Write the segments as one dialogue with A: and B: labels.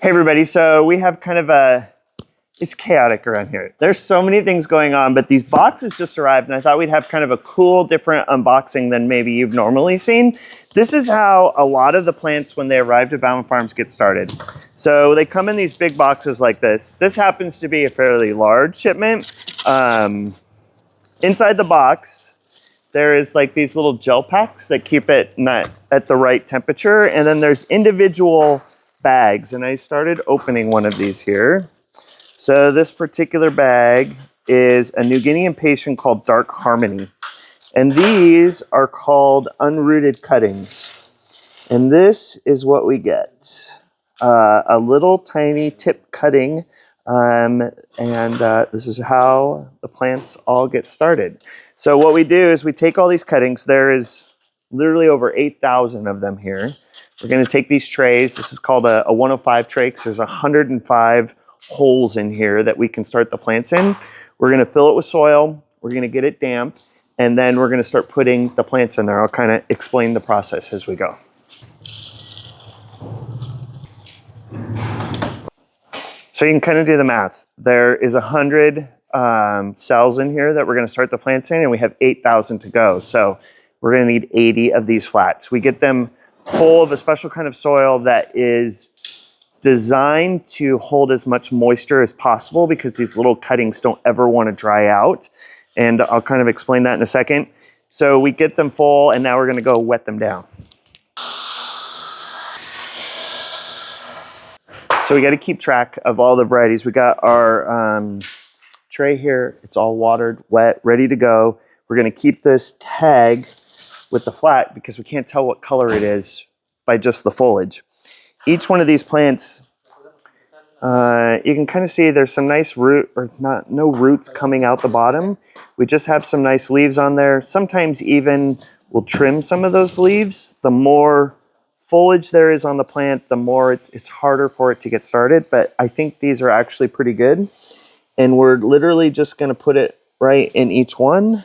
A: Hey everybody, so we have kind of it's chaotic around here. There's so many things going on, but these boxes just arrived and I thought we'd have kind of a cool, different unboxing than maybe you've normally seen. This is how a lot of the plants when they arrived at Bauman Farms get started. So they come in these big boxes like this. This happens to be a fairly large shipment. Inside the box, there is like these little gel packs that keep it not at the right temperature. And then there's individual bags. And I started opening one of these here. So this particular bag is a New Guinea impatient called Dark Harmony. And these are called unrooted cuttings. And this is what we get. A little tiny tip cutting. This is how the plants all get started. So what we do is we take all these cuttings. There is literally over 8,000 of them here. We're going to take these trays. This is called a 105 tray because there's 105 holes in here that we can start the plants in. We're going to fill it with soil. We're going to get it damp. And then we're going to start putting the plants in there. I'll kind of explain the process as we go. So you can kind of do the math. There is 100 cells in here that we're going to start the plants in, and we have 8,000 to go. So we're going to need 80 of these flats. We get them full of a special kind of soil that is designed to hold as much moisture as possible because these little cuttings don't ever want to dry out. And I'll kind of explain that in a second. So we get them full, and now we're going to go wet them down. So we got to keep track of all the varieties. We got our tray here. It's all watered, wet, ready to go. We're going to keep this tag with the flat because we can't tell what color it is by just the foliage. Each one of these plants, you can kind of see there's some nice no roots coming out the bottom. We just have some nice leaves on there. Sometimes even we'll trim some of those leaves. The more foliage there is on the plant, the more it's harder for it to get started. But I think these are actually pretty good. And we're literally just going to put it right in each one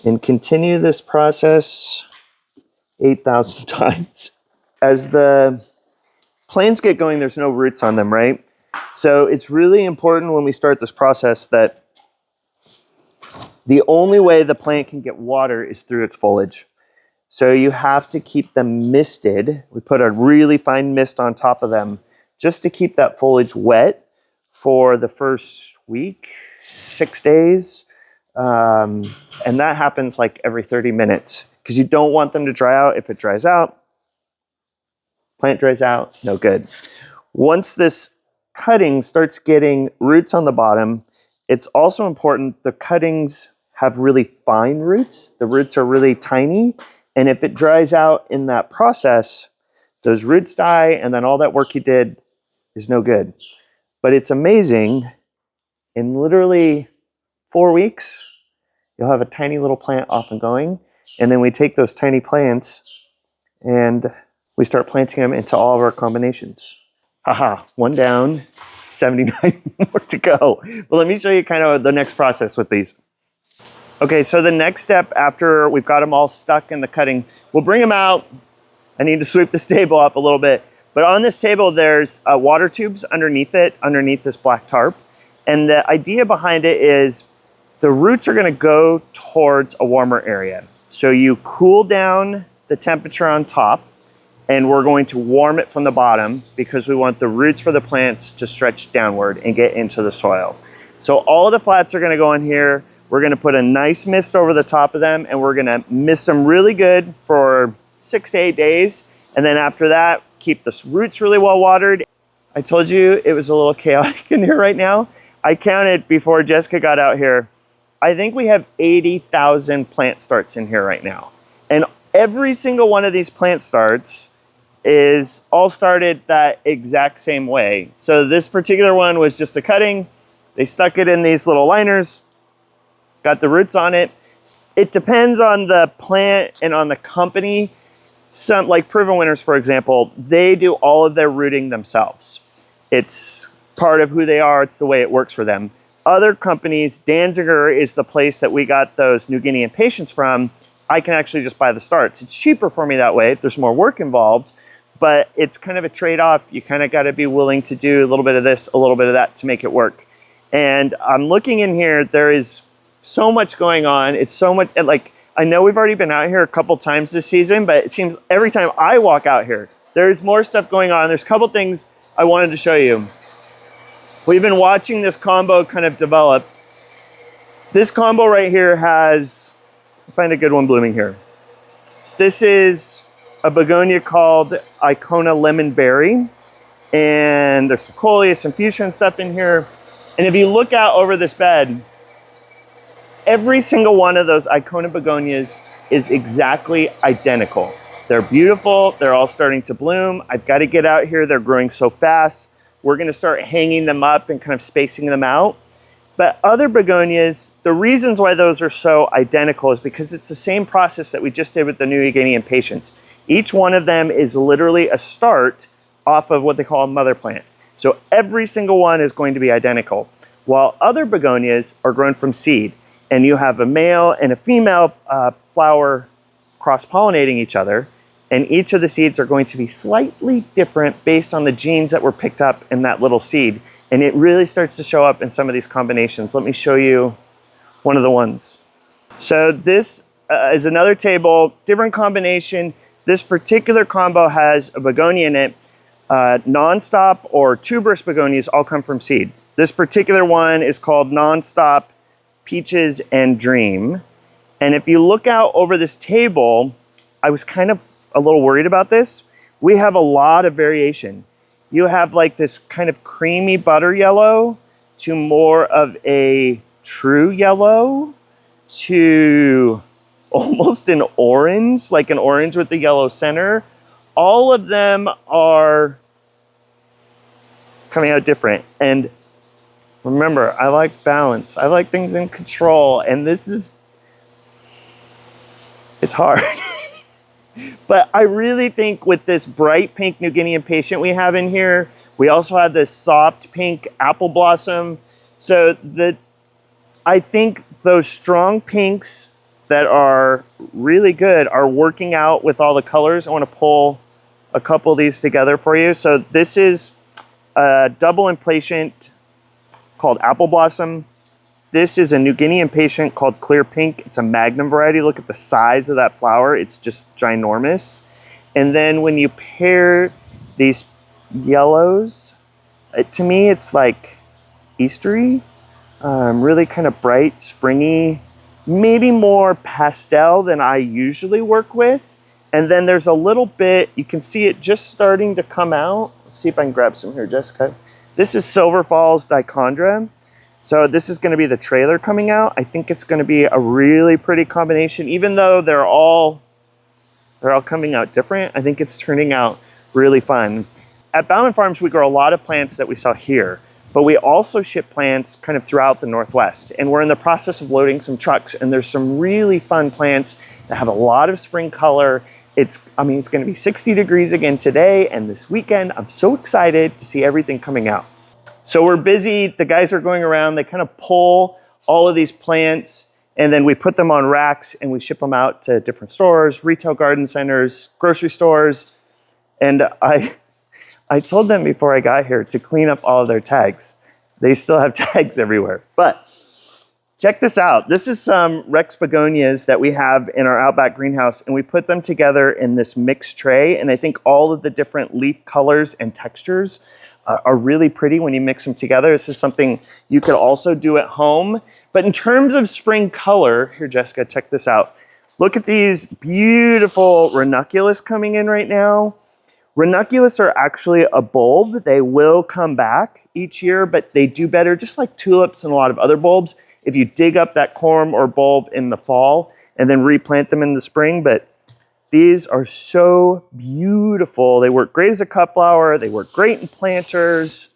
A: and continue this process 8,000 times. As the plants get going, there's no roots on them, right? So it's really important when we start this process that the only way the plant can get water is through its foliage. So you have to keep them misted. We put a really fine mist on top of them just to keep that foliage wet for the first week, 6 days. And that happens like every 30 minutes because you don't want them to dry out. If it dries out, plant dries out, no good. Once this cutting starts getting roots on the bottom, it's also important the cuttings have really fine roots. The roots are really tiny. And if it dries out in that process, those roots die and then all that work you did is no good. But it's amazing. In literally 4 weeks, you'll have a tiny little plant off and going. And then we take those tiny plants and we start planting them into all of our combinations. Haha, one down, 79 more to go. But let me show you kind of the next process with these. Okay, so the next step after we've got them all stuck in the cutting, we'll bring them out. I need to sweep this table up a little bit. But on this table, there's water tubes underneath it, underneath this black tarp. And the idea behind it is the roots are gonna go towards a warmer area. So you cool down the temperature on top, and we're going to warm it from the bottom because we want the roots for the plants to stretch downward and get into the soil. So all of the flats are gonna go in here. We're gonna put a nice mist over the top of them, and we're gonna mist them really good for 6 to 8 days. And then after that, keep the roots really well watered. I told you it was a little chaotic in here right now. I counted before Jessica got out here. I think we have 80,000 plant starts in here right now. And every single one of these plant starts is all started that exact same way. So this particular one was just a cutting. They stuck it in these little liners, got the roots on it. It depends on the plant and on the company. Some, like Proven Winners, for example, they do all of their rooting themselves. It's part of who they are. It's the way it works for them. Other companies, Danziger is the place that we got those New Guinea impatiens from. I can actually just buy the starts. It's cheaper for me that way. There's more work involved, but it's kind of a trade-off. You kind of got to be willing to do a little bit of this, a little bit of that to make it work. And I'm looking in here, there is so much going on. It's so much, like, I know we've already been out here a couple times this season, but it seems every time I walk out here, there's more stuff going on. There's a couple things I wanted to show you. We've been watching this combo kind of develop. This combo right here has, find a good one blooming here. This is a begonia called Icona Lemon Berry. And there's some coleus and fuchsia and stuff in here. And if you look out over this bed, every single one of those Icona begonias is exactly identical. They're beautiful. They're all starting to bloom. I've got to get out here. They're growing so fast. We're going to start hanging them up and kind of spacing them out. But other begonias, the reasons why those are so identical is because it's the same process that we just did with the New Guinea impatiens. Each one of them is literally a start off of what they call a mother plant. So every single one is going to be identical, while other begonias are grown from seed. And you have a male and a female flower cross-pollinating each other, and each of the seeds are going to be slightly different based on the genes that were picked up in that little seed. And it really starts to show up in some of these combinations. Let me show you one of the ones. So this is another table, different combination. This particular combo has a begonia in it. Non-stop or tuberous begonias all come from seed. This particular one is called Non-Stop Peaches and Dream. And if you look out over this table, I was kind of a little worried about this. We have a lot of variation. You have like this kind of creamy butter yellow to more of a true yellow to almost an orange, like an orange with the yellow center. All of them are coming out different. And remember, I like balance. I like things in control. And this is, it's hard. But I really think with this bright pink New Guinea impatient we have in here, we also have this soft pink apple blossom. So I think those strong pinks that are really good are working out with all the colors. I want to pull a couple of these together for you. So this is a double impatient called Apple Blossom. This is a New Guinea impatient called Clear Pink. It's a Magnum variety. Look at the size of that flower. It's just ginormous. And then when you pair these yellows, to me it's like Eastery, really kind of bright, springy, maybe more pastel than I usually work with. And then there's a little bit, you can see it just starting to come out. Let's see if I can grab some here, Jessica. This is Silver Falls Dichondra. So this is going to be the trailer coming out. I think it's going to be a really pretty combination, even though they're all coming out different. I think it's turning out really fun. At Bauman Farms, we grow a lot of plants that we saw here, but we also ship plants kind of throughout the Northwest. And we're in the process of loading some trucks, and there's some really fun plants that have a lot of spring color. It's going to be 60 degrees again today and this weekend. I'm so excited to see everything coming out. So we're busy. The guys are going around. They kind of pull all of these plants, and then we put them on racks and we ship them out to different stores, retail garden centers, grocery stores. And I told them before I got here to clean up all of their tags. They still have tags everywhere. But check this out. This is some Rex begonias that we have in our Outback greenhouse, and we put them together in this mixed tray. And I think all of the different leaf colors and textures are really pretty when you mix them together. This is something you could also do at home. But in terms of spring color, here, Jessica, check this out. Look at these beautiful ranunculus coming in right now. Ranunculus are actually a bulb. They will come back each year, but they do better, just like tulips and a lot of other bulbs, if you dig up that corm or bulb in the fall and then replant them in the spring. But these are so beautiful. They work great as a cut flower. They work great in planters.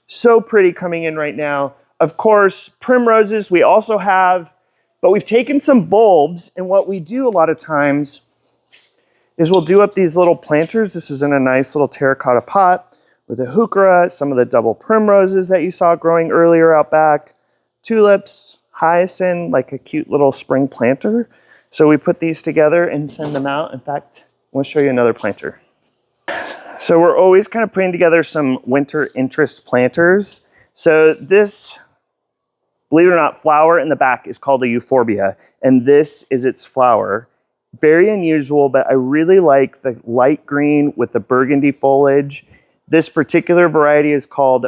A: So pretty coming in right now. Of course, primroses we also have, but we've taken some bulbs, and what we do a lot of times is we'll do up these little planters. This is in a nice little terracotta pot with a heuchera, some of the double primroses that you saw growing earlier out back, tulips, hyacinth, like a cute little spring planter. So we put these together and send them out. In fact, I want to show you another planter. So we're always kind of putting together some winter interest planters. So this, believe it or not, flower in the back is called a Euphorbia, and this is its flower. Very unusual, but I really like the light green with the burgundy foliage. This particular variety is called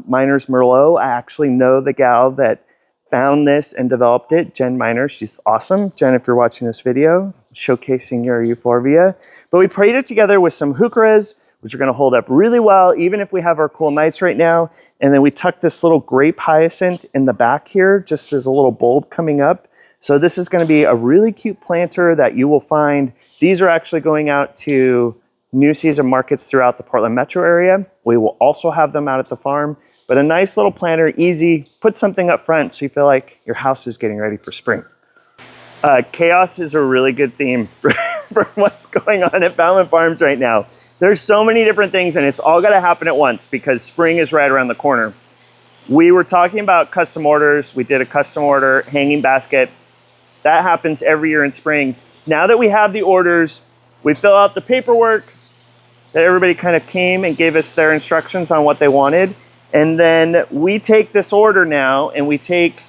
A: Miner's Merlot. I actually know the gal that found this and developed it, Jen Miner. She's awesome. Jen, if you're watching this video, showcasing your Euphorbia. But we prayed it together with some heucheras, which are gonna hold up really well, even if we have our cool nights right now. And then we tucked this little grape hyacinth in the back here, just as a little bulb coming up. So this is gonna be a really cute planter that you will find. These are actually going out to new season markets throughout the Portland metro area. We will also have them out at the farm, but a nice little planter, easy, put something up front so you feel like your house is getting ready for spring. Chaos is a really good theme for what's going on at Bauman Farms right now. There's so many different things and it's all gotta happen at once because spring is right around the corner. We were talking about custom orders. We did a custom order hanging basket. That happens every year in spring. Now that we have the orders, we fill out the paperwork that everybody kind of came and gave us their instructions on what they wanted. And then we take this order now and we take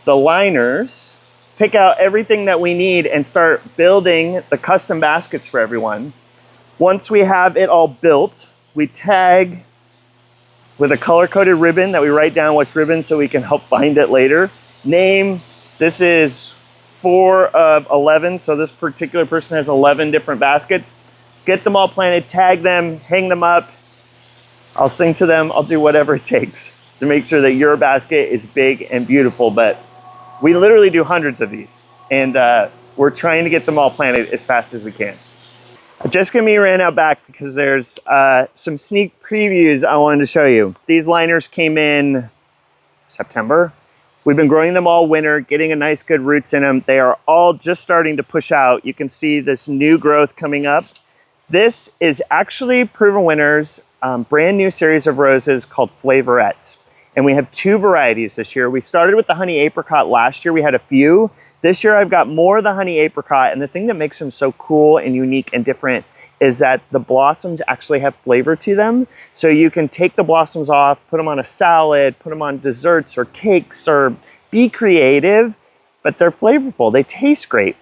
A: the liners, pick out everything that we need and start building the custom baskets for everyone. Once we have it all built, we tag with a color-coded ribbon that we write down which ribbon so we can help bind it later. Name, this is 4 of 11, so this particular person has 11 different baskets. Get them all planted, tag them, hang them up. I'll sing to them, I'll do whatever it takes to make sure that your basket is big and beautiful, but we literally do hundreds of these, and we're trying to get them all planted as fast as we can. Jessica and me ran out back because there's some sneak previews I wanted to show you. These liners came in September. We've been growing them all winter, getting a nice good roots in them. They are all just starting to push out. You can see this new growth coming up. This is actually Proven Winners' brand new series of roses called Flavorettes. And we have 2 varieties this year. We started with the honey apricot last year. We had a few. This year I've got more of the honey apricot, and the thing that makes them so cool and unique and different is that the blossoms actually have flavor to them. So you can take the blossoms off, put them on a salad, put them on desserts or cakes, or be creative, but they're flavorful. They taste great.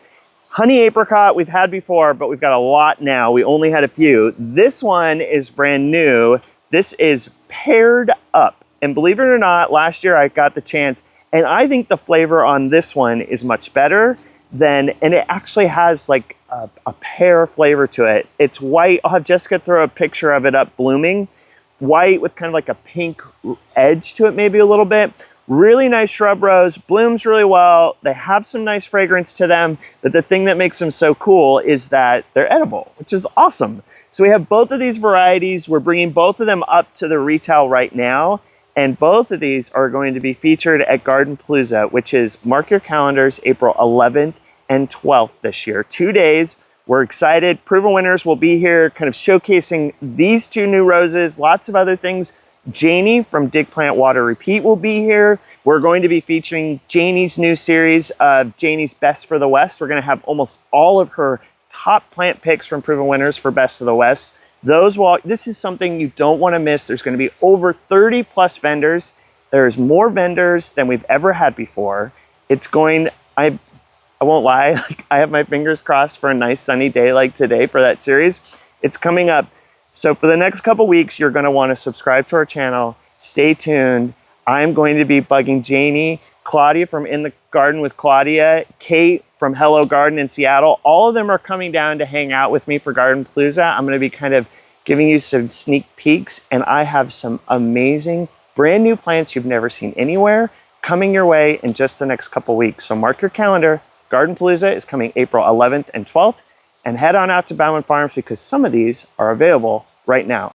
A: Honey apricot we've had before, but we've got a lot now. We only had a few. This one is brand new. This is paired up. And believe it or not, last year I got the chance, and I think the flavor on this one is much better than, and it actually has like a pear flavor to it. It's white. I'll have Jessica throw a picture of it up blooming. White with kind of like a pink edge to it, maybe a little bit. Really nice shrub rose, blooms really well. They have some nice fragrance to them, but the thing that makes them so cool is that they're edible, which is awesome. So we have both of these varieties. We're bringing both of them up to the retail right now. And both of these are going to be featured at GardenPalooza, which is, mark your calendars, April 11th and 12th this year. 2 days. We're excited. Proven Winners will be here kind of showcasing these 2 new roses, lots of other things. Janie from Dig Plant Water Repeat will be here. We're going to be featuring Janie's new series of Janie's Best for the West. We're going to have almost all of her top plant picks from Proven Winners for Best of the West. This is something you don't want to miss. There's going to be over 30 plus vendors. There's more vendors than we've ever had before. It's going, I won't lie, like, I have my fingers crossed for a nice sunny day like today for that series. It's coming up. So for the next couple weeks, you're going to want to subscribe to our channel. Stay tuned. I'm going to be bugging Janie, Claudia from In the Garden with Claudia, Kate from Hello Garden in Seattle. All of them are coming down to hang out with me for GardenPalooza. I'm going to be kind of giving you some sneak peeks, and I have some amazing brand new plants you've never seen anywhere coming your way in just the next couple weeks. So mark your calendar. GardenPalooza is coming April 11th and 12th, and head on out to Bauman Farms because some of these are available right now.